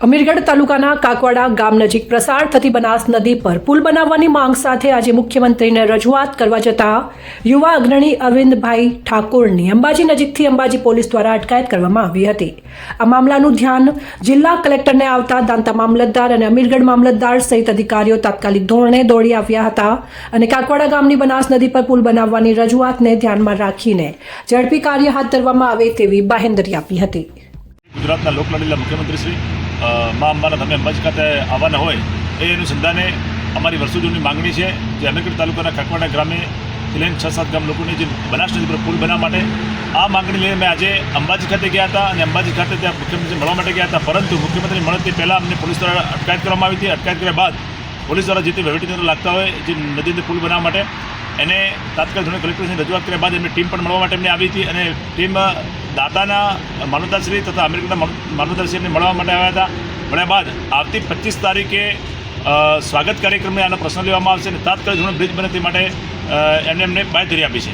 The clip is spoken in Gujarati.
અમીરગઢ તાલુકાના કાકવાડા ગામ નજીક પ્રસાર થતી બનાસ નદી પર પુલ બનાવવાની માંગ સાથે આજે મુખ્યમંત્રીને રજૂઆત કરવા જતા યુવા અગ્રણી અરવિંદભાઈ ઠાકોરની અંબાજી નજીકથી અંબાજી પોલીસ દ્વારા અટકાયત કરવામાં આવી હતી। આ મામલાનું ધ્યાન જિલ્લા કલેક્ટરને આવતા દાંતા મામલતદાર અને અમીરગઢ મામલતદાર સહિત અધિકારીઓ તાત્કાલિક ધોરણે દોડી આવ્યા હતા અને કાકવાડા ગામની બનાસ નદી પર પુલ બનાવવાની રજૂઆતને ધ્યાનમાં રાખીને ઝડપી કાર્ય હાથ ધરવામાં આવે તેવી બાહેંધરી આપી હતી। ગુજરાતના લોકલાડીલા મુખ્યમંત્રી શ્રી મા અંબાના તમે અંબાજી ખાતે આવવાના હોય એ અનુસંધાને અમારી વર્ષો જૂની માંગણી છે જે અમીરગઢ તાલુકાના કાકવાડા ગ્રામેથી લઈને 6-7 ગામ લોકોની જે બનાસ નદી પર પુલ બનાવવા માટે આ માંગણી લઈને મેં આજે અંબાજી ખાતે ગયા હતા અને અંબાજી ખાતે ત્યાં મુખ્યમંત્રી મળવા માટે ગયા હતા, પરંતુ મુખ્યમંત્રી મળે તે પહેલાં અમને પોલીસ દ્વારા અટકાયત કરવામાં આવી હતી। અટકાયત કર્યા બાદ પોલીસ દ્વારા જે તે વહીવટીતંત્ર લાગતા હોય જે નદીને પુલ બનાવવા માટે એને તાત્કાલિક ધોરણે કલેક્ટરશ્રીને રજૂઆત કર્યા બાદ એમની ટીમ પણ મળવા માટે એમને આવી હતી અને ટીમ દાતાના મામલતદારશ્રી તથા અમીરગઢના મામલતદારશ્રીને મળવા માટે આવ્યા હતા। મળ્યા બાદ આવતી 25 તારીખે સ્વાગત કાર્યક્રમને આનો પ્રશ્ન લેવામાં આવશે અને તાત્કાલિક ધોરણે બ્રિજ બને તે માટે એમને બાંયધરી આપી છે।